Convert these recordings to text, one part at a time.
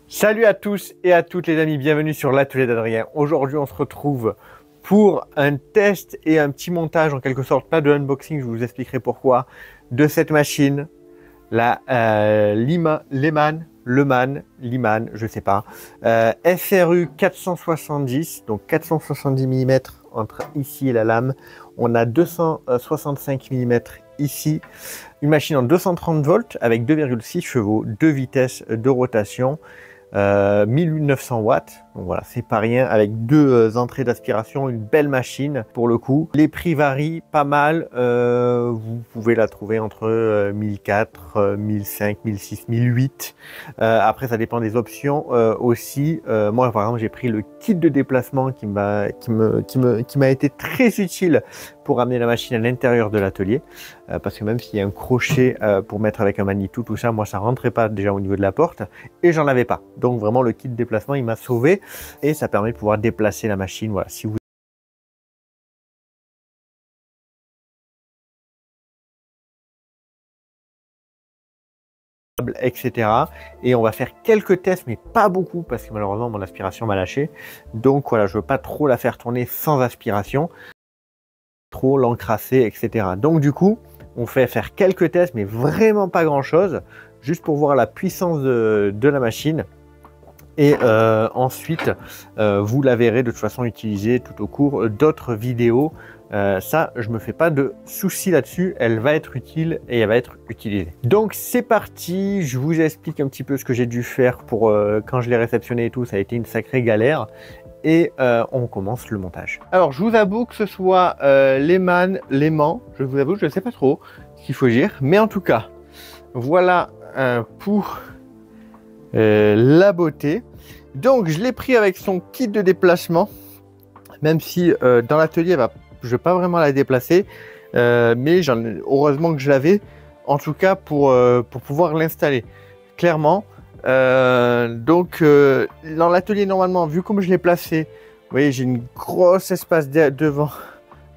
Salut à tous et à toutes les amis, bienvenue sur l'atelier d'Adrien. Aujourd'hui on se retrouve pour un test et un petit montage en quelque sorte, pas de unboxing, je vous expliquerai pourquoi, de cette machine, la Leman, je sais pas, SRU 470, donc 470 mm entre ici et la lame. On a 265 mm ici, une machine en 230 volts avec 2,6 chevaux, 2 vitesses de rotation. 1900 watts, donc voilà, c'est pas rien, avec deux entrées d'aspiration, une belle machine pour le coup. Les prix varient pas mal, vous pouvez la trouver entre 1400, 1500, 1600, 1008. Après ça dépend des options aussi. Moi par exemple j'ai pris le kit de déplacement qui m'a été très utile pour amener la machine à l'intérieur de l'atelier, parce que même s'il y a un crochet pour mettre avec un Manitou, tout ça, moi ça rentrait pas déjà au niveau de la porte et j'en avais pas. Donc vraiment le kit de déplacement il m'a sauvé et ça permet de pouvoir déplacer la machine. Voilà, si vous etc. Et on va faire quelques tests mais pas beaucoup parce que malheureusement mon aspiration m'a lâché. Donc voilà, je veux pas trop la faire tourner sans aspiration, trop l'encrasser, etc. Donc du coup on fait faire quelques tests mais vraiment pas grand chose, juste pour voir la puissance de la machine. Et ensuite vous la verrez de toute façon utiliser tout au cours d'autres vidéos. Ça je me fais pas de soucis là-dessus, elle va être utile et elle va être utilisée. Donc c'est parti, je vous explique un petit peu ce que j'ai dû faire pour quand je l'ai réceptionné et tout, ça a été une sacrée galère. Et on commence le montage. Alors je vous avoue que ce soit Leman, je vous avoue je ne sais pas trop ce qu'il faut dire, mais en tout cas voilà pour la beauté. Donc je l'ai pris avec son kit de déplacement, même si dans l'atelier je vais pas vraiment la déplacer, mais heureusement que je l'avais en tout cas pour pouvoir l'installer clairement. Donc dans l'atelier normalement, vu comme je l'ai placé, vous voyez j'ai une grosse espace devant,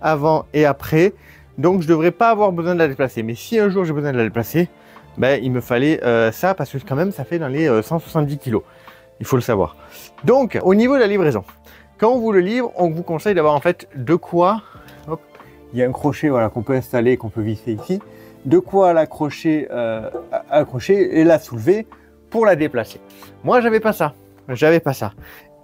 avant et après, donc je devrais pas avoir besoin de la déplacer. Mais si un jour j'ai besoin de la déplacer, ben, il me fallait ça, parce que quand même ça fait dans les 170 kg, il faut le savoir. Donc au niveau de la livraison, quand on vous le livre, on vous conseille d'avoir en fait de quoi, hop, il y a un crochet voilà, qu'on peut installer, qu'on peut visser ici, de quoi l'accrocher et la soulever pour la déplacer. Moi j'avais pas ça,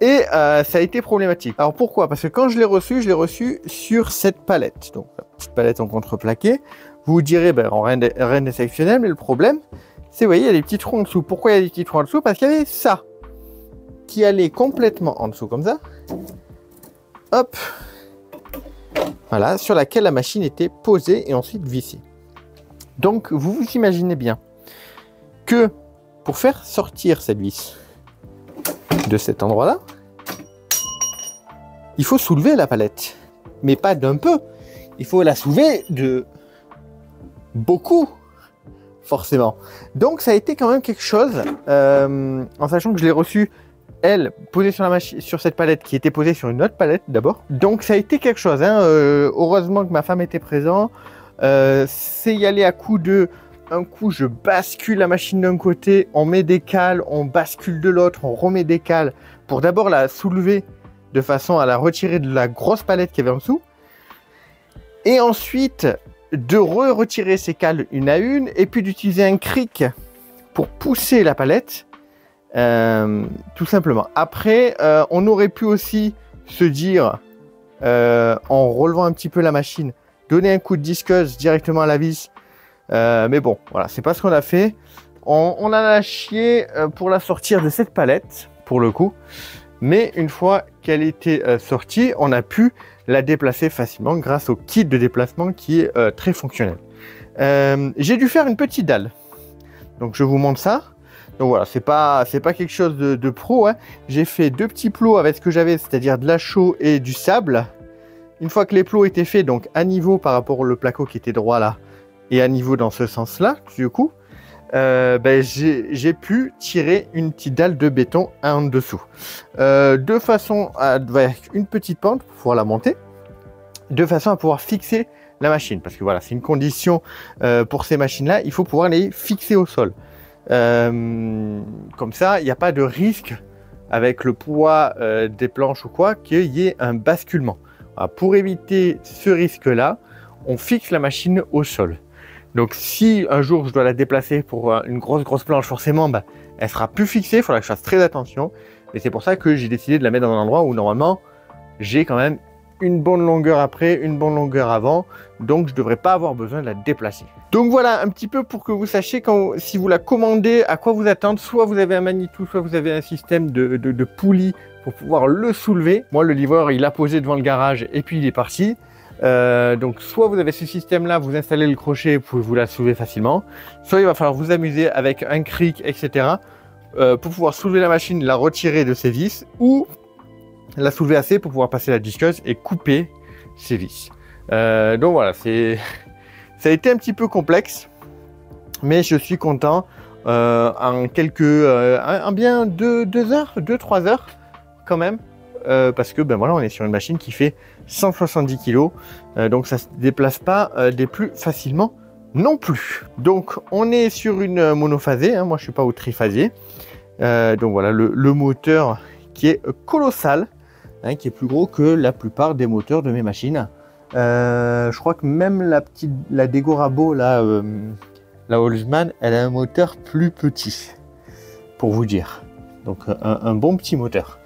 et ça a été problématique. Alors pourquoi? Parce que quand je l'ai reçu sur cette palette, donc la petite palette en contreplaqué. Vous vous direz, ben, rien d'exceptionnel, mais le problème, c'est, vous voyez, il y a des petits trous en dessous. Pourquoi il y a des petits trous en dessous? Parce qu'il y avait ça, qui allait complètement en dessous, comme ça. Hop. Voilà, sur laquelle la machine était posée et ensuite vissée. Donc, vous vous imaginez bien que pour faire sortir cette vis de cet endroit-là, il faut soulever la palette. Mais pas d'un peu. Il faut la soulever de beaucoup, forcément. Donc ça a été quand même quelque chose, en sachant que je l'ai reçu, elle, posée sur la machine, sur cette palette qui était posée sur une autre palette d'abord. Donc ça a été quelque chose, hein. Heureusement que ma femme était présente. C'est y aller à coup de, un coup je bascule la machine d'un côté, on met des cales, on bascule de l'autre, on remet des cales pour d'abord la soulever de façon à la retirer de la grosse palette qui avait en dessous, et ensuite de retirer ces cales une à une, et puis d'utiliser un cric pour pousser la palette, tout simplement. Après, on aurait pu aussi se dire, en relevant un petit peu la machine, donner un coup de disqueuse directement à la vis, mais bon, voilà, c'est pas ce qu'on a fait. On a lâché pour la sortir de cette palette, pour le coup, mais une fois qu'elle était sortie, on a pu la déplacer facilement grâce au kit de déplacement qui est très fonctionnel. J'ai dû faire une petite dalle, donc je vous montre ça. Donc voilà, c'est pas quelque chose de pro, hein. J'ai fait deux petits plots avec ce que j'avais, c'est-à-dire de la chaux et du sable. Une fois que les plots étaient faits, donc à niveau par rapport au placo qui était droit là, et à niveau dans ce sens-là, du coup, ben, j'ai pu tirer une petite dalle de béton en dessous, de façon à, avec une petite pente pour pouvoir la monter, de façon à pouvoir fixer la machine, parce que voilà, c'est une condition pour ces machines là, il faut pouvoir les fixer au sol. Comme ça, il n'y a pas de risque avec le poids des planches ou quoi qu'il y ait un basculement. Alors, pour éviter ce risque-là, on fixe la machine au sol. Donc si un jour je dois la déplacer pour une grosse planche, forcément, elle sera plus fixée, il faudra que je fasse très attention. Et c'est pour ça que j'ai décidé de la mettre dans un endroit où normalement j'ai quand même une bonne longueur après, une bonne longueur avant, donc je ne devrais pas avoir besoin de la déplacer. Donc voilà un petit peu pour que vous sachiez si vous la commandez, à quoi vous attendre. Soit vous avez un Manitou, soit vous avez un système de poulie pour pouvoir le soulever. Moi, le livreur, il l'a posé devant le garage et puis il est parti. Donc soit vous avez ce système là, vous installez le crochet, vous pouvez vous la soulever facilement, soit il va falloir vous amuser avec un cric, etc. Pour pouvoir soulever la machine, la retirer de ses vis, ou la soulever assez pour pouvoir passer la disqueuse et couper ses vis. Donc voilà, ça a été un petit peu complexe, mais je suis content. En bien 2-3 heures quand même, parce que voilà, on est sur une machine qui fait 170 kg, donc ça se déplace pas des plus facilement non plus. Donc on est sur une monophasée, moi je suis pas au triphasier. Donc voilà le moteur qui est colossal, qui est plus gros que la plupart des moteurs de mes machines. Je crois que même la Degorabo, la Holzmann, elle a un moteur plus petit, pour vous dire. Donc un bon petit moteur.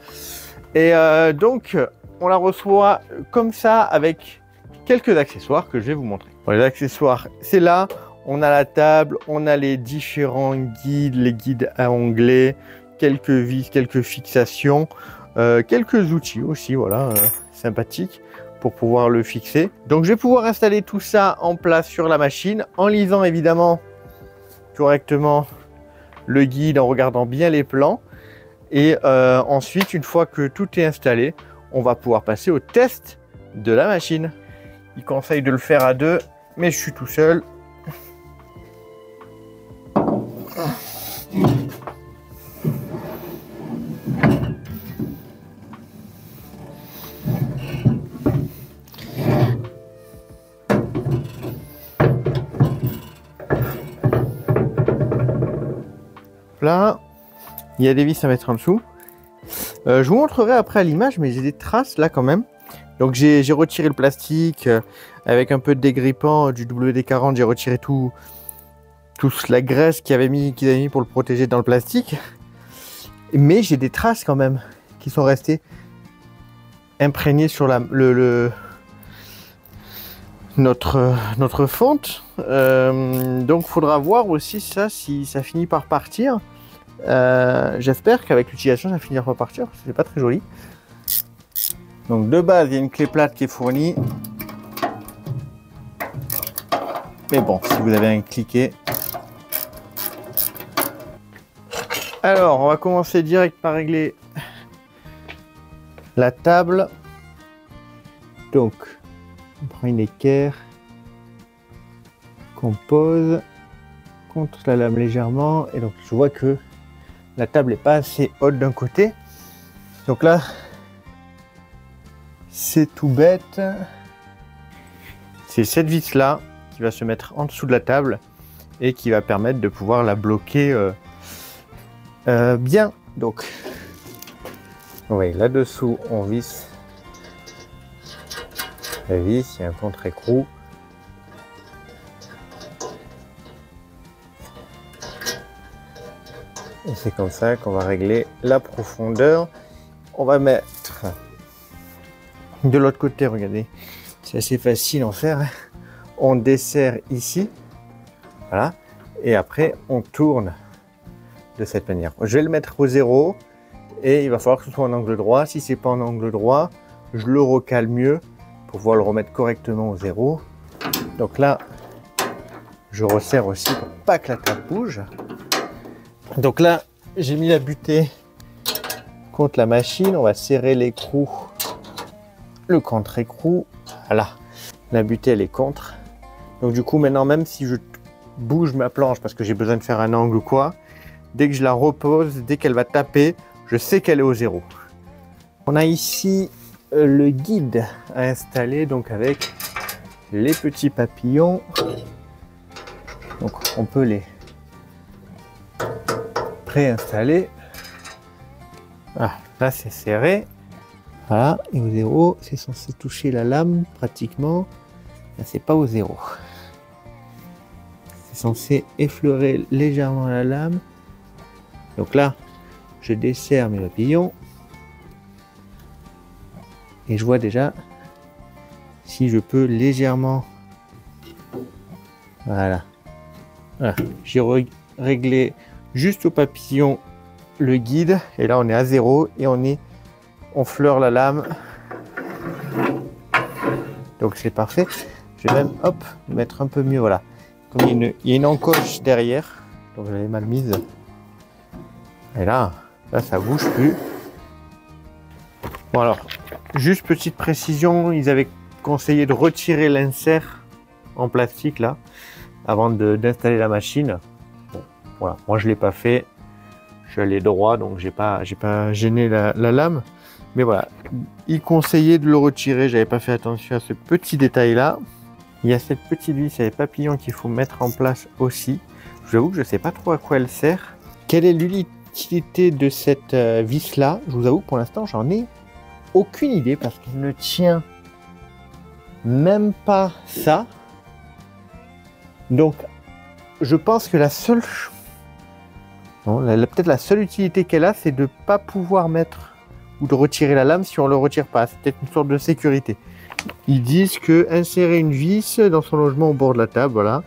Et donc on la reçoit comme ça avec quelques accessoires que je vais vous montrer. Bon, les accessoires, c'est là. On a la table, on a les différents guides, les guides à onglet, quelques vis, quelques fixations, quelques outils aussi, voilà, sympathiques pour pouvoir le fixer. Donc je vais pouvoir installer tout ça en place sur la machine en lisant évidemment correctement le guide, en regardant bien les plans. Et ensuite, une fois que tout est installé, on va pouvoir passer au test de la machine. Il conseille de le faire à deux, mais je suis tout seul. Là, il y a des vis à mettre en dessous. Je vous montrerai après à l'image, mais j'ai des traces là quand même. Donc j'ai retiré le plastique avec un peu de dégrippant du WD-40. J'ai retiré toute la graisse qu'ils avaient mis pour le protéger dans le plastique. Mais j'ai des traces quand même qui sont restées imprégnées sur notre fonte. Donc il faudra voir aussi ça, si ça finit par partir. J'espère qu'avec l'utilisation ça finira par partir, c'est pas très joli. Donc de base il y a une clé plate qui est fournie, mais bon, si vous avez un cliquet. Alors on va commencer direct par régler la table. Donc on prend une équerre qu'on pose contre la lame légèrement, et donc je vois que la table n'est pas assez haute d'un côté. Donc là, c'est tout bête. C'est cette vis là qui va se mettre en dessous de la table et qui va permettre de pouvoir la bloquer bien. Donc, oui, là-dessous, on visse la vis. Il y a un contre-écrou. Et c'est comme ça qu'on va régler la profondeur. On va mettre de l'autre côté, regardez, c'est assez facile à faire. On desserre ici, voilà, et après on tourne de cette manière. Je vais le mettre au 0 et il va falloir que ce soit en angle droit. Si c'est pas en angle droit, je le recale mieux pour pouvoir le remettre correctement au 0. Donc là, je resserre aussi pour pas que la table bouge. Donc là, j'ai mis la butée contre la machine. On va serrer l'écrou, le contre-écrou. Voilà, la butée elle est contre. Donc du coup, maintenant, même si je bouge ma planche parce que j'ai besoin de faire un angle ou quoi, dès que je la repose, dès qu'elle va taper, je sais qu'elle est au 0. On a ici le guide à installer, donc avec les petits papillons. Donc on peut réinstaller. Ah, là c'est serré. Voilà, et au 0, c'est censé toucher la lame pratiquement. Là, c'est pas au 0. C'est censé effleurer légèrement la lame. Donc là, je desserre mes papillons. Et je vois déjà si je peux légèrement... Voilà. Voilà. J'ai réglé juste au papillon le guide. Et là, on est à 0 et on fleure la lame. Donc c'est parfait. Je vais même, hop, mettre un peu mieux, voilà. Comme il y a une encoche derrière, donc je l'avais mal mise. Et là ça bouge plus. Bon alors, juste petite précision, ils avaient conseillé de retirer l'insert en plastique là, avant d'installer la machine. Bon, voilà, moi je l'ai pas fait. Je suis allé droit, donc j'ai pas gêné la lame. Mais voilà, il conseillait de le retirer. J'avais pas fait attention à ce petit détail là. Il y a cette petite vis, il y a les papillons qu'il faut mettre en place aussi. Je vous avoue que je ne sais pas trop à quoi elle sert. Quelle est l'utilité de cette vis là? Je vous avoue que pour l'instant j'en ai aucune idée parce qu'elle ne tient même pas ça. Donc je pense que la seule... peut-être la seule utilité qu'elle a, c'est de ne pas pouvoir mettre ou de retirer la lame si on ne le retire pas. C'est peut-être une sorte de sécurité. Ils disent que insérer une vis dans son logement au bord de la table, voilà.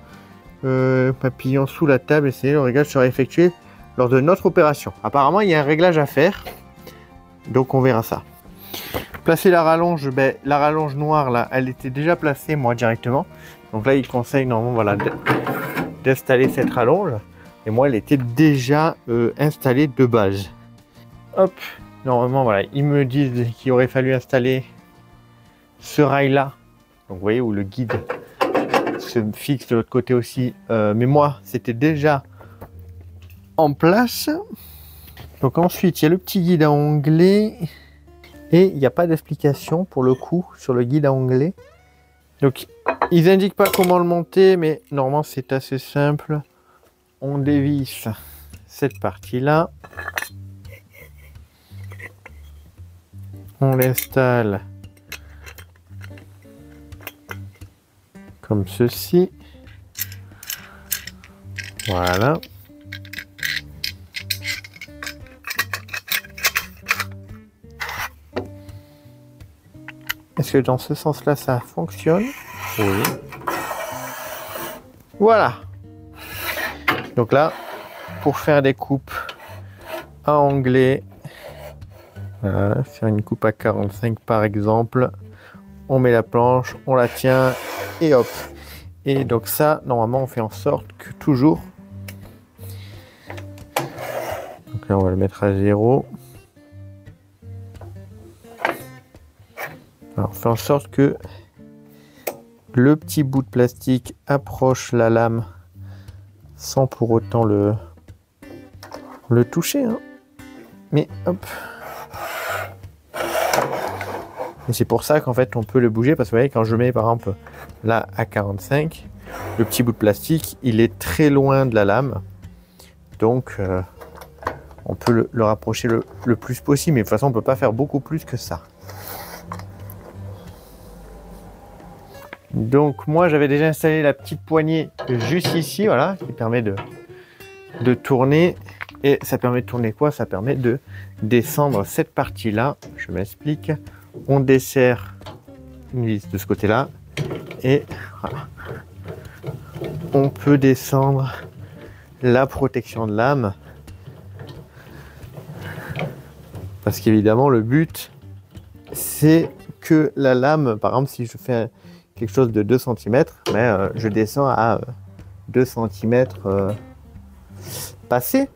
Papillon sous la table, et le réglage sera effectué lors de notre opération. Apparemment, il y a un réglage à faire, donc on verra ça. Placer la rallonge, ben, la rallonge noire là, elle était déjà placée moi directement. Donc là, il conseille normalement, voilà, d'installer cette rallonge. Et moi, elle était déjà installée de base. Hop, normalement, voilà, ils me disent qu'il aurait fallu installer ce rail là, donc vous voyez où le guide se fixe de l'autre côté aussi, mais moi c'était déjà en place. Donc ensuite il y a le petit guide à onglet et il n'y a pas d'explication pour le coup sur le guide à onglet. Donc ils indiquent pas comment le monter, mais normalement c'est assez simple. On dévisse cette partie là, on l'installe comme ceci. Voilà. Est-ce que dans ce sens-là, ça fonctionne? Oui. Voilà. Donc là, pour faire des coupes à onglet, voilà, faire une coupe à 45 par exemple, on met la planche, on la tient et hop. Et donc ça, normalement, on fait en sorte que toujours... Donc là, on va le mettre à 0. Alors, on fait en sorte que le petit bout de plastique approche la lame sans pour autant le toucher. Hein. Mais hop. Et c'est pour ça qu'en fait on peut le bouger, parce que vous voyez, quand je mets par exemple là à 45, le petit bout de plastique il est très loin de la lame, donc on peut le rapprocher le plus possible, mais de toute façon on peut pas faire beaucoup plus que ça. Donc moi j'avais déjà installé la petite poignée juste ici, voilà, qui permet de tourner. Et ça permet de tourner quoi? Ça permet de descendre cette partie là. Je m'explique. On desserre une vis de ce côté là et voilà. On peut descendre la protection de lame, parce qu'évidemment le but c'est que la lame, par exemple si je fais quelque chose de 2 cm, mais je descends à 2 cm passé,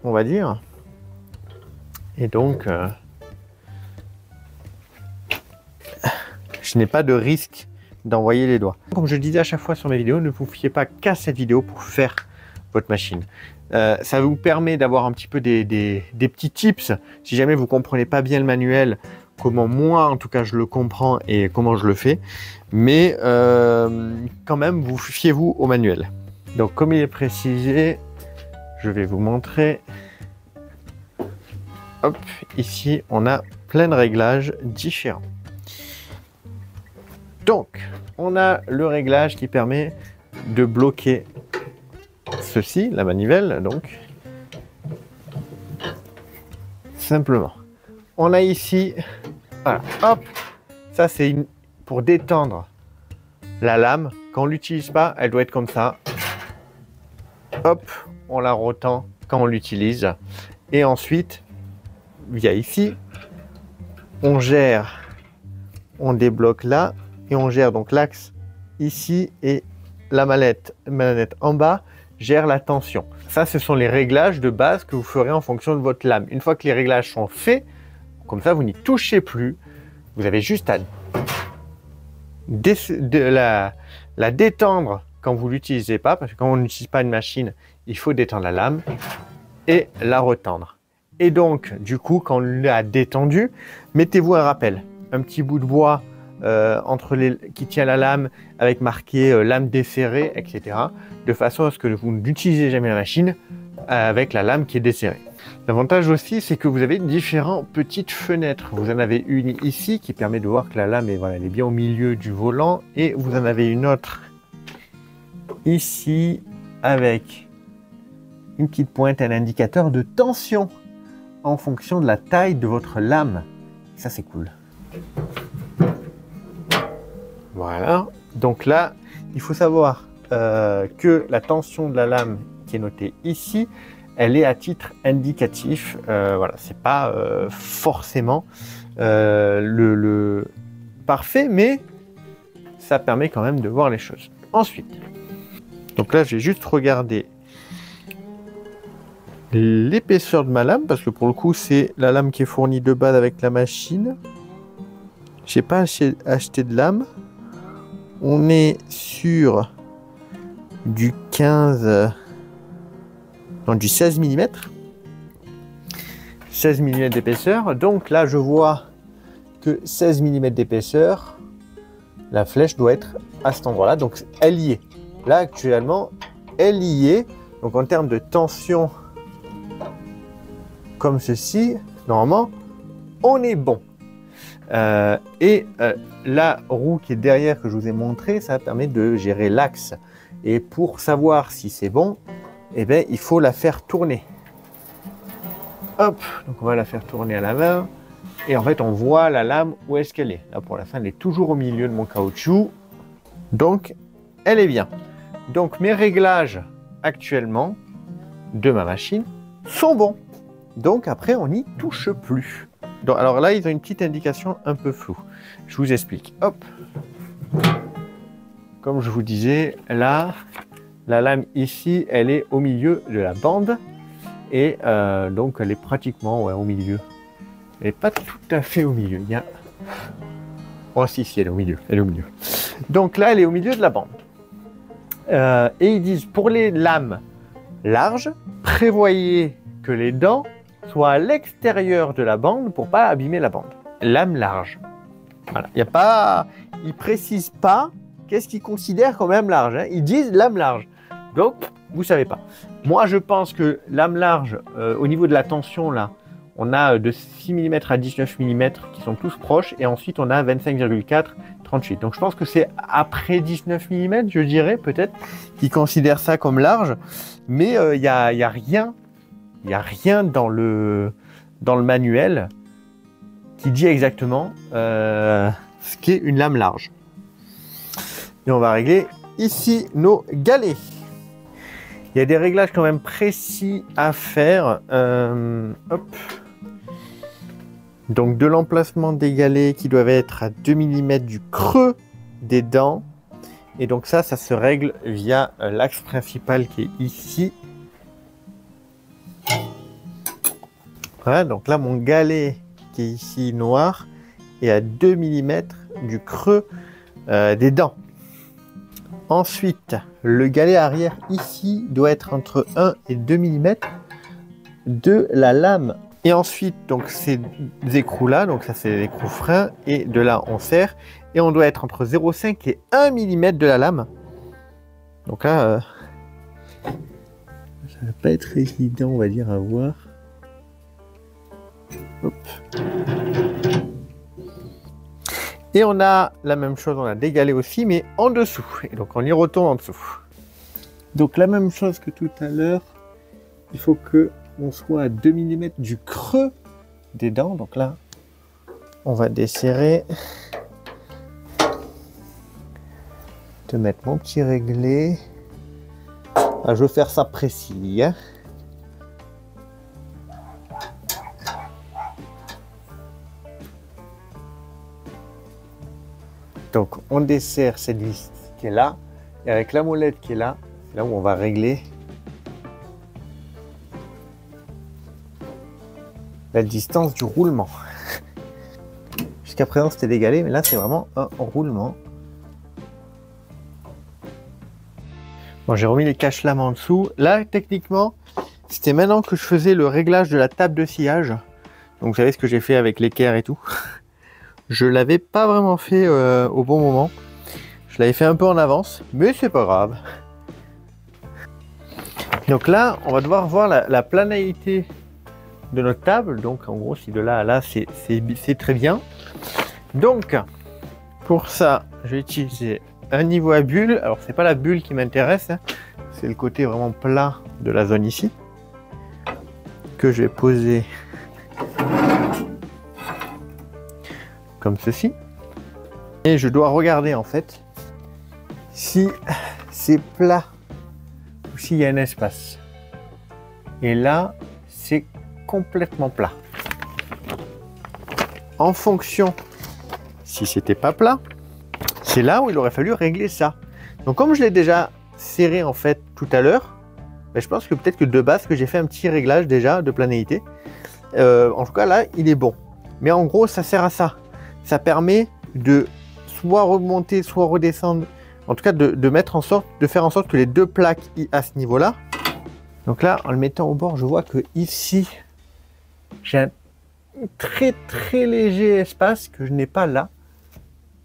on va dire, et donc je n'ai pas de risque d'envoyer les doigts. Comme je le disais à chaque fois sur mes vidéos, ne vous fiez pas qu'à cette vidéo pour faire votre machine. Ça vous permet d'avoir un petit peu des petits tips si jamais vous comprenez pas bien le manuel, comment moi en tout cas je le comprends et comment je le fais, mais quand même vous fiez-vous au manuel. Donc comme il est précisé, je vais vous montrer. hop, ici, on a plein de réglages différents. Donc, on a le réglage qui permet de bloquer ceci, la manivelle, donc, simplement. On a ici, voilà, hop, ça c'est pour détendre la lame. Quand on l'utilise pas, elle doit être comme ça. Hop, on la retend quand on l'utilise. Et ensuite, via ici, on gère, on débloque là, et on gère donc l'axe ici, et la manette en bas gère la tension. Ça, ce sont les réglages de base que vous ferez en fonction de votre lame. Une fois que les réglages sont faits, comme ça, vous n'y touchez plus. Vous avez juste à la détendre quand vous ne l'utilisez pas, parce que quand on n'utilise pas une machine, il faut détendre la lame et la retendre. Et donc, du coup, quand on l'a détendue, mettez-vous un rappel, un petit bout de bois qui tient la lame avec marqué lame desserrée, etc. de façon à ce que vous n'utilisez jamais la machine avec la lame qui est desserrée. L'avantage aussi, c'est que vous avez différentes petites fenêtres. Vous en avez une ici qui permet de voir que la lame est, voilà, elle est bien au milieu du volant, et vous en avez une autre ici avec une petite pointe, un indicateur de tension en fonction de la taille de votre lame. Ça, c'est cool. Voilà. Donc là, il faut savoir que la tension de la lame qui est notée ici, elle est à titre indicatif. Voilà, c'est pas forcément le parfait, mais ça permet quand même de voir les choses. Ensuite, donc là, j'ai juste regardé l'épaisseur de ma lame, parce que pour le coup, c'est la lame qui est fournie de base avec la machine. J'ai pas acheté de lame. On est sur du 15... non, du 16 mm. 16 mm d'épaisseur. Donc là, je vois que 16 mm d'épaisseur, la flèche doit être à cet endroit-là. Donc, elle y est. Là, actuellement, elle y est. Donc, en termes de tension, comme ceci, normalement, on est bon. La roue qui est derrière que je vous ai montré, ça permet de gérer l'axe. Et pour savoir si c'est bon, eh bien, il faut la faire tourner. Hop, donc on va la faire tourner à la main. Et en fait, on voit la lame, où est-ce qu'elle est. Là, pour l'instant, elle est toujours au milieu de mon caoutchouc. Donc, elle est bien. Donc, mes réglages actuellement de ma machine sont bons. Donc, après, on n'y touche plus. Donc, alors là, ils ont une petite indication un peu floue. Je vous explique. Hop. Comme je vous disais, là, la lame ici, elle est au milieu de la bande. Et donc, elle est pratiquement au milieu. Elle n'est pas tout à fait au milieu. Il y a... oh si, elle est au milieu. Elle est au milieu. Donc là, elle est au milieu de la bande. Et ils disent, pour les lames larges, prévoyez que les dents soient à l'extérieur de la bande pour ne pas abîmer la bande. Lame large. Voilà. Il y a pas... Ils ne précisent pas qu'est-ce qu'ils considèrent comme lame large. Hein. Ils disent lame large. Donc, vous ne savez pas. Moi, je pense que lame large, au niveau de la tension, là, on a de 6 mm à 19 mm qui sont tous proches. Et ensuite, on a 25,4, 38. Donc, je pense que c'est après 19 mm, je dirais, peut-être, qui considèrent ça comme large. Mais il n'y a rien. Il n'y a rien dans le manuel qui dit exactement ce qu'est une lame large. Et on va régler ici nos galets. Il y a des réglages quand même précis à faire. Hop. Donc de l'emplacement des galets qui doivent être à 2 mm du creux des dents. Et donc ça se règle via l'axe principal qui est ici. Voilà, donc là mon galet qui est ici noir est à 2 mm du creux des dents. Ensuite, le galet arrière ici doit être entre 1 et 2 mm de la lame. Et ensuite, donc ces écrous là, donc ça c'est l'écrou frein, et de là on serre, et on doit être entre 0,5 et 1 mm de la lame. Donc là, ça va pas être évident, on va dire, à voir. Hop. Et on a la même chose, on a d'égaler aussi, mais en dessous. Et donc on y retourne en dessous. Donc la même chose que tout à l'heure, il faut que on soit à 2 mm du creux des dents. Donc là, on va desserrer. De mettre mon petit réglé. Ah, je veux faire ça précis. Hein. Donc on dessert cette vis qui est là. Et avec la molette qui est là, c'est là où on va régler la distance du roulement. Jusqu'à présent c'était d'égaler, mais là c'est vraiment un roulement. Bon, j'ai remis les cache-lames en dessous. Là, techniquement, c'était maintenant que je faisais le réglage de la table de sciage. Donc, vous savez ce que j'ai fait avec l'équerre et tout. Je l'avais pas vraiment fait au bon moment. Je l'avais fait un peu en avance, mais c'est pas grave. Donc là, on va devoir voir la planalité de notre table. Donc, en gros, si de là à là, c'est très bien. Donc, pour ça, je vais utiliser un niveau à bulle. Alors c'est pas la bulle qui m'intéresse, hein. C'est le côté vraiment plat de la zone ici que je vais poser comme ceci. Et je dois regarder en fait si c'est plat ou s'il y a un espace. Et là, c'est complètement plat. En fonction, si c'était pas plat, c'est là où il aurait fallu régler ça. Donc comme je l'ai déjà serré en fait tout à l'heure, ben, je pense que peut-être que de base que j'ai fait un petit réglage déjà de planéité. En tout cas là, il est bon. Mais en gros, ça sert à ça. Ça permet de soit remonter, soit redescendre. En tout cas, de mettre en sorte, de faire en sorte que les deux plaques à ce niveau-là. Donc là, en le mettant au bord, je vois que ici, j'ai un très très léger espace que je n'ai pas là.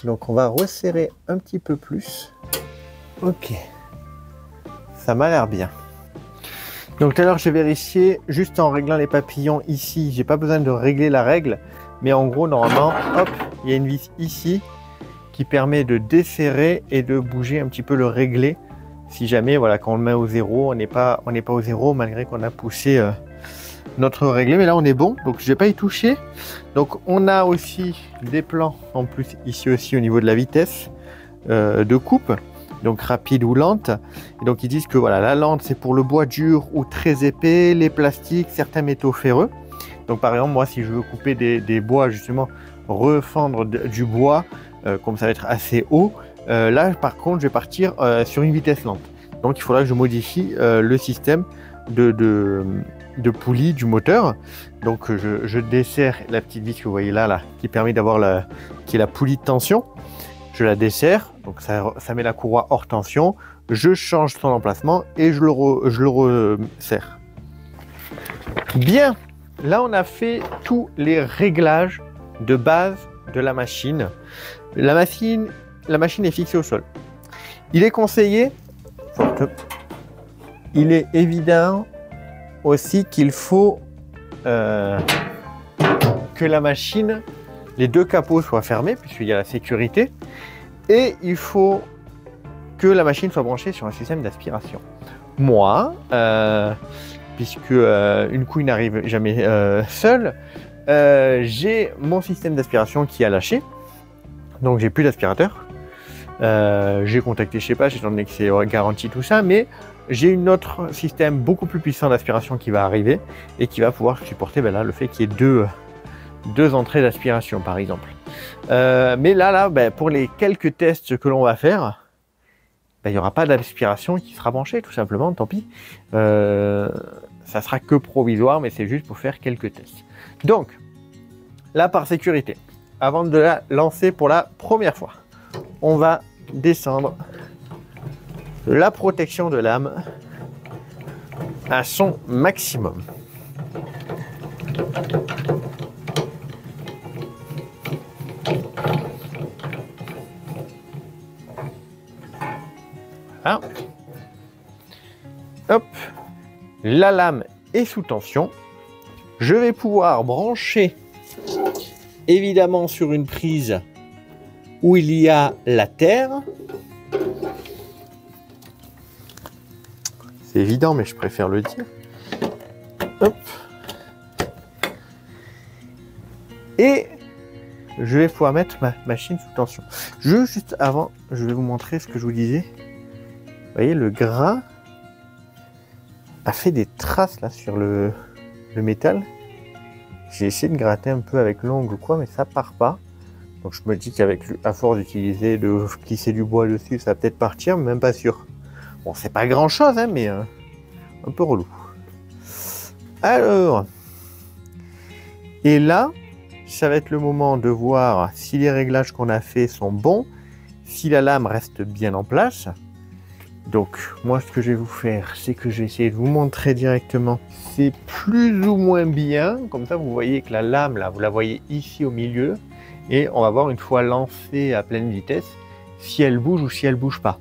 Donc on va resserrer un petit peu plus. Ok, ça m'a l'air bien. Donc tout à l'heure j'ai vérifié juste en réglant les papillons ici. J'ai pas besoin de régler la règle, mais en gros normalement, hop, il y a une vis ici qui permet de desserrer et de bouger un petit peu le réglé. Si jamais, voilà, quand on le met au zéro, on n'est pas au zéro malgré qu'on a poussé notre réglé, mais là on est bon, donc je vais pas y toucher. Donc on a aussi des plans en plus ici aussi au niveau de la vitesse de coupe, donc rapide ou lente. Et donc ils disent que voilà, la lente c'est pour le bois dur ou très épais, les plastiques, certains métaux ferreux. Donc par exemple moi si je veux couper des bois justement, refendre du bois comme ça va être assez haut, là par contre je vais partir sur une vitesse lente. Donc il faudra que je modifie le système de poulie du moteur. Donc je desserre la petite vis que vous voyez là qui permet d'avoir qui est la poulie de tension. Je la desserre, donc ça met la courroie hors tension. Je change son emplacement et je le resserre. Bien, là on a fait tous les réglages de base de la machine. La machine est fixée au sol. Il est conseillé, il est évident aussi qu'il faut que la machine, les deux capots soient fermés puisqu'il y a la sécurité, et il faut que la machine soit branchée sur un système d'aspiration. Moi, puisque une couille n'arrive jamais seule, j'ai mon système d'aspiration qui a lâché, donc j'ai plus d'aspirateur. J'ai contacté chez Page, étant donné que c'est garanti tout ça, mais j'ai un autre système beaucoup plus puissant d'aspiration qui va arriver et qui va pouvoir supporter là, le fait qu'il y ait deux entrées d'aspiration par exemple. Mais là pour les quelques tests que l'on va faire, il n'y aura pas d'aspiration qui sera branchée tout simplement, tant pis. Ça sera que provisoire, mais c'est juste pour faire quelques tests. Donc, là par sécurité, avant de la lancer pour la première fois, on va descendre la protection de lame à son maximum. Voilà. Hop, la lame est sous tension. Je vais pouvoir brancher évidemment sur une prise où il y a la terre. C'est évident, mais je préfère le dire. Hop. Et je vais pouvoir mettre ma machine sous tension. Juste avant, je vais vous montrer ce que je vous disais. Vous voyez, le gras a fait des traces là sur le métal. J'ai essayé de gratter un peu avec l'ongle ou quoi, mais ça part pas. Donc je me dis qu'avec à force d'utiliser, de glisser du bois dessus, ça va peut-être partir, mais même pas sûr. Bon, c'est pas grand chose, hein, mais un peu relou. Alors, et là, ça va être le moment de voir si les réglages qu'on a fait sont bons, si la lame reste bien en place. Donc, moi, ce que je vais vous faire, c'est que je vais essayer de vous montrer directement. C'est plus ou moins bien. Comme ça, vous voyez que la lame, là, vous la voyez ici au milieu. Et on va voir une fois lancée à pleine vitesse, si elle bouge ou si elle bouge pas.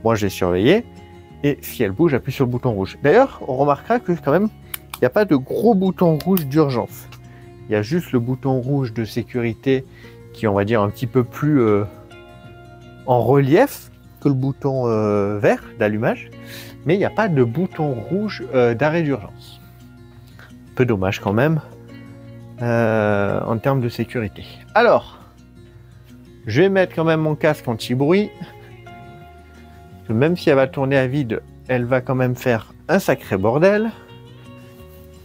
Moi, j'ai surveillé. Et si elle bouge, j'appuie sur le bouton rouge. D'ailleurs, on remarquera que quand même, il n'y a pas de gros bouton rouge d'urgence. Il y a juste le bouton rouge de sécurité qui est, on va dire, un petit peu plus en relief que le bouton vert d'allumage. Mais il n'y a pas de bouton rouge d'arrêt d'urgence. Peu dommage quand même en termes de sécurité. Alors, je vais mettre quand même mon casque anti-bruit. Même si elle va tourner à vide, elle va quand même faire un sacré bordel.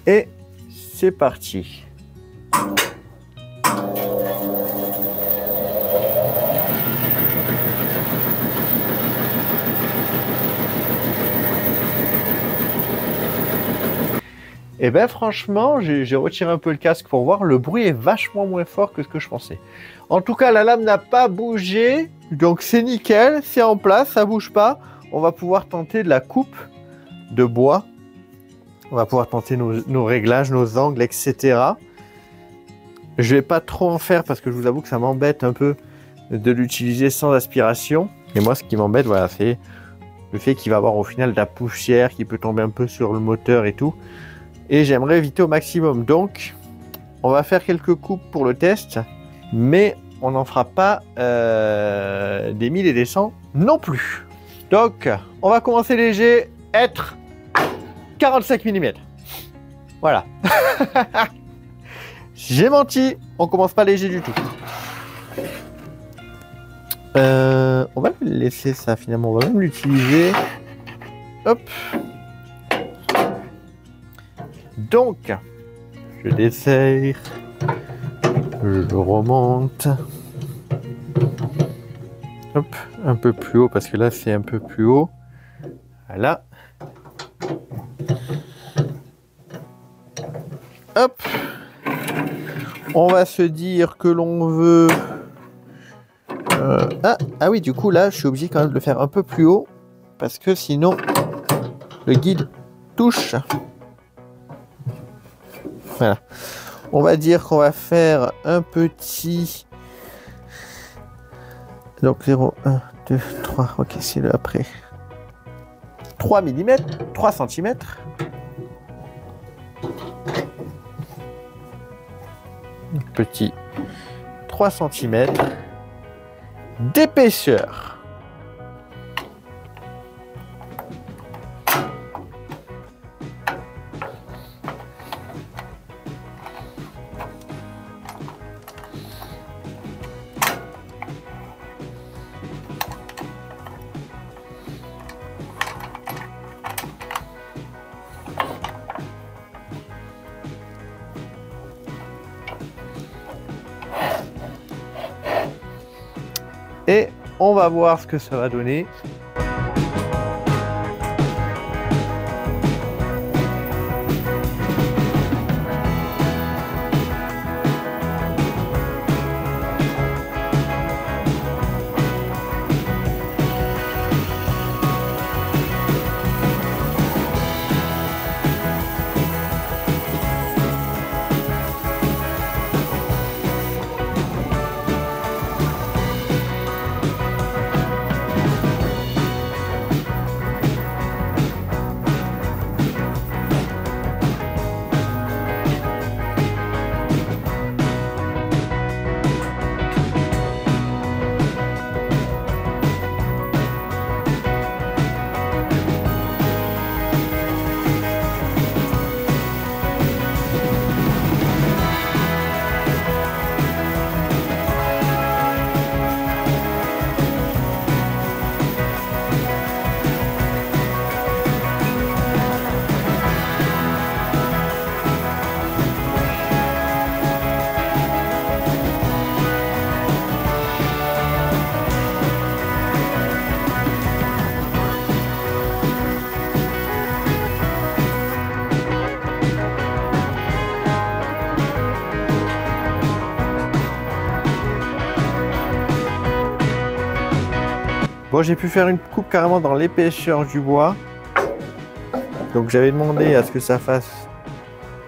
Et c'est parti. Et ben franchement, j'ai retiré un peu le casque pour voir. Le bruit est vachement moins fort que ce que je pensais. En tout cas, la lame n'a pas bougé. Donc c'est nickel, c'est en place, ça bouge pas. On va pouvoir tenter de la coupe de bois. On va pouvoir tenter nos réglages, nos angles, etc. Je vais pas trop en faire parce que je vous avoue que ça m'embête un peu de l'utiliser sans aspiration. Et moi, ce qui m'embête, voilà, c'est le fait qu'il va avoir au final de la poussière qui peut tomber un peu sur le moteur et tout. Et j'aimerais éviter au maximum. Donc, on va faire quelques coupes pour le test, mais on n'en fera pas des 1000 et des 100 non plus. Donc, on va commencer léger, être 45 mm. Voilà. J'ai menti, on commence pas léger du tout. On va le laisser ça finalement, on va même l'utiliser. Hop. Donc, je desserre, je remonte. Hop, un peu plus haut parce que là c'est un peu plus haut. Voilà. Hop. On va se dire que l'on veut... Ah oui, du coup là je suis obligé quand même de le faire un peu plus haut parce que sinon le guide touche. Voilà. On va dire qu'on va faire un petit... Donc 0, 1, 2, 3. Ok, c'est le après. 3 mm, 3 cm. Petit 3 cm d'épaisseur. Et on va voir ce que ça va donner. Bon, j'ai pu faire une coupe carrément dans l'épaisseur du bois. Donc j'avais demandé à ce que ça fasse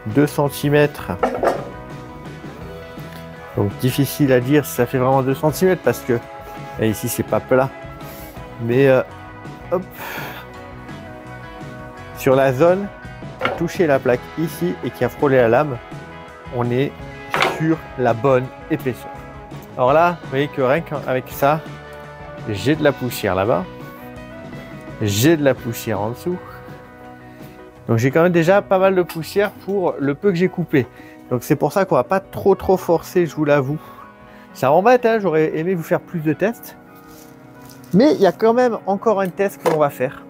2 cm. Donc difficile à dire si ça fait vraiment 2 cm parce que et ici c'est pas plat. Mais hop, sur la zone qui a touché la plaque ici et qui a frôlé la lame, on est sur la bonne épaisseur. Alors là, vous voyez que rien qu'avec ça, j'ai de la poussière là-bas, j'ai de la poussière en dessous. Donc j'ai quand même déjà pas mal de poussière pour le peu que j'ai coupé. Donc c'est pour ça qu'on va pas trop forcer, je vous l'avoue. Ça m'embête, hein, j'aurais aimé vous faire plus de tests. Mais il y a quand même encore un test qu'on va faire.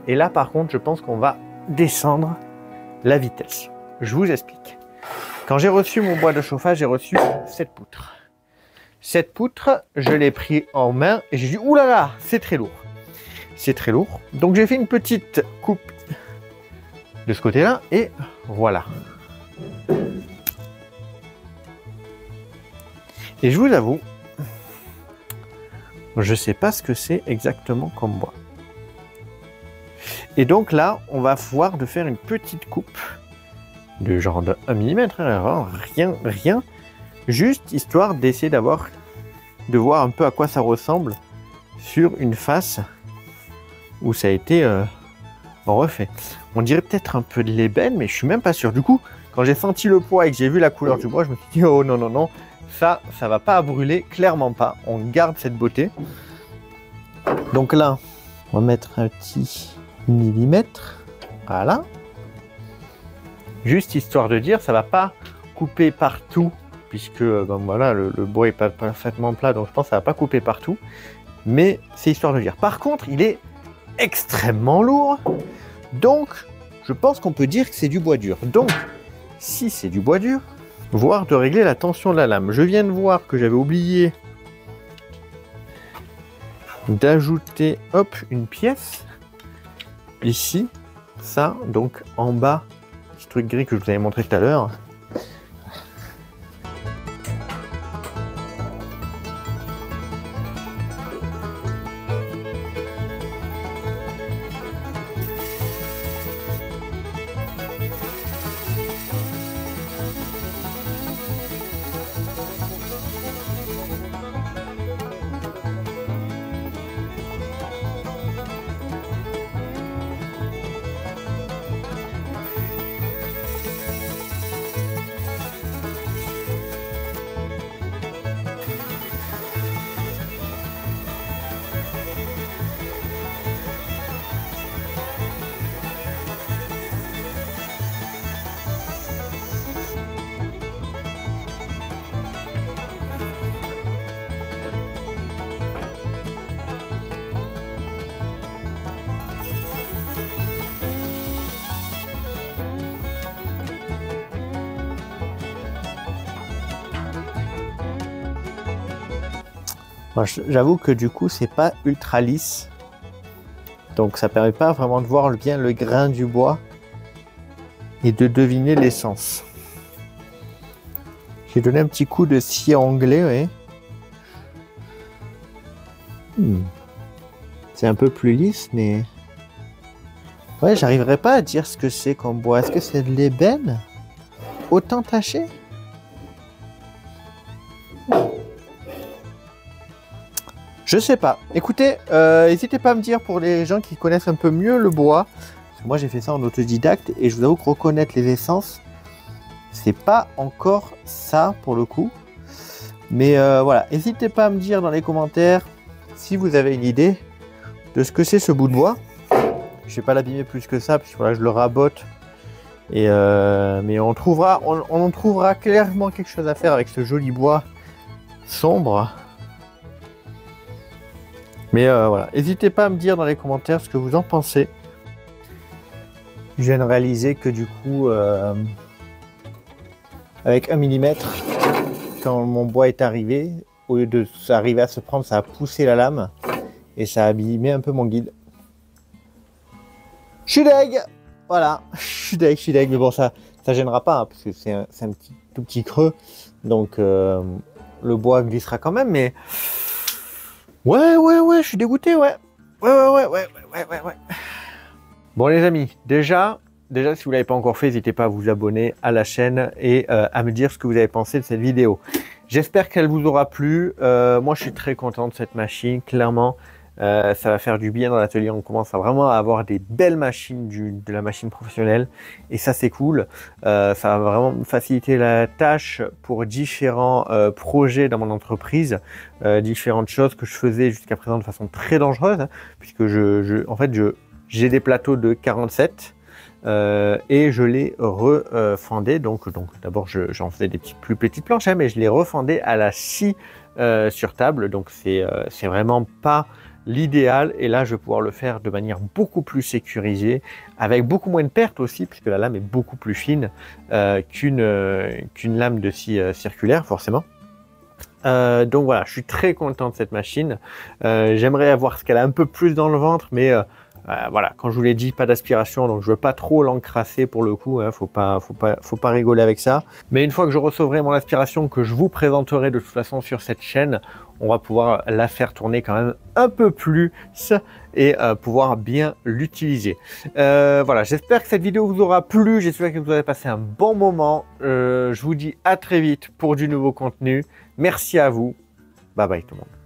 Et là par contre, je pense qu'on va descendre la vitesse. Je vous explique. Quand j'ai reçu mon bois de chauffage, j'ai reçu cette poutre. Cette poutre, je l'ai pris en main et j'ai dit « Ouh là là, c'est très lourd ». C'est très lourd. Donc j'ai fait une petite coupe de ce côté-là et voilà. Et je vous avoue, je sais pas ce que c'est exactement comme bois. Et donc là, on va voir de faire une petite coupe de genre de 1 mm, rien, juste histoire d'essayer de voir un peu à quoi ça ressemble sur une face où ça a été refait. On dirait peut-être un peu de l'ébène, mais je suis même pas sûr. Du coup, quand j'ai senti le poids et que j'ai vu la couleur du bois, je me suis dit oh non, ça va pas brûler, clairement pas. On garde cette beauté. Donc là, on va mettre un petit millimètre, voilà. Juste histoire de dire, ça va pas couper partout, puisque ben voilà, le bois est pas parfaitement plat, donc je pense que ça va pas couper partout. Mais c'est histoire de dire. Par contre, il est extrêmement lourd, donc je pense qu'on peut dire que c'est du bois dur. Donc, si c'est du bois dur, voire de régler la tension de la lame. Je viens de voir que j'avais oublié d'ajouter, hop, une pièce ici, ça, donc en bas, ce truc gris que je vous avais montré tout à l'heure. J'avoue que du coup c'est pas ultra lisse, donc ça permet pas vraiment de voir bien le grain du bois et de deviner l'essence. J'ai donné un petit coup de scie anglais, ouais. C'est un peu plus lisse, mais ouais, j'arriverai pas à dire ce que c'est comme bois. Est-ce que c'est de l'ébène autant taché? Je sais pas. Écoutez, n'hésitez pas à me dire pour les gens qui connaissent un peu mieux le bois. Parce que moi j'ai fait ça en autodidacte et je vous avoue que reconnaître les essences, c'est pas encore ça pour le coup. Mais voilà, n'hésitez pas à me dire dans les commentaires si vous avez une idée de ce que c'est ce bout de bois. Je vais pas l'abîmer plus que ça, puisque voilà, je le rabote. Et mais on en trouvera clairement quelque chose à faire avec ce joli bois sombre. Mais voilà, n'hésitez pas à me dire dans les commentaires ce que vous en pensez. Je viens de réaliser que du coup, avec 1 mm, quand mon bois est arrivé, au lieu de s'arriver à se prendre, ça a poussé la lame et ça a abîmé un peu mon guide. Je suis deg. Voilà, je suis deg, mais bon, ça gênera pas, hein, parce que c'est un tout petit creux, donc le bois glissera quand même, mais Ouais, je suis dégoûté, ouais. Ouais. Bon les amis, déjà si vous ne l'avez pas encore fait, n'hésitez pas à vous abonner à la chaîne et à me dire ce que vous avez pensé de cette vidéo. J'espère qu'elle vous aura plu. Moi, je suis très content de cette machine, clairement. Ça va faire du bien dans l'atelier. On commence à vraiment avoir des belles machines, de la machine professionnelle. Et ça, c'est cool. Ça va vraiment me faciliter la tâche pour différents projets dans mon entreprise. Différentes choses que je faisais jusqu'à présent de façon très dangereuse. Hein, puisque en fait, j'ai des plateaux de 47 et je les refendais. Donc d'abord, j'en faisais des plus petites planches, hein, mais je les refendais à la scie sur table. Donc c'est vraiment pas l'idéal. Et là, je vais pouvoir le faire de manière beaucoup plus sécurisée, avec beaucoup moins de pertes aussi, puisque la lame est beaucoup plus fine qu'une lame de scie circulaire, forcément. Donc voilà, je suis très content de cette machine. J'aimerais avoir ce qu'elle a un peu plus dans le ventre, mais voilà, quand je vous l'ai dit, pas d'aspiration, donc je veux pas trop l'encrasser pour le coup, hein, faut pas rigoler avec ça. Mais une fois que je recevrai mon aspiration, que je vous présenterai de toute façon sur cette chaîne, on va pouvoir la faire tourner quand même un peu plus et pouvoir bien l'utiliser. Voilà, j'espère que cette vidéo vous aura plu, j'espère que vous avez passé un bon moment. Je vous dis à très vite pour du nouveau contenu. Merci à vous. Bye bye tout le monde.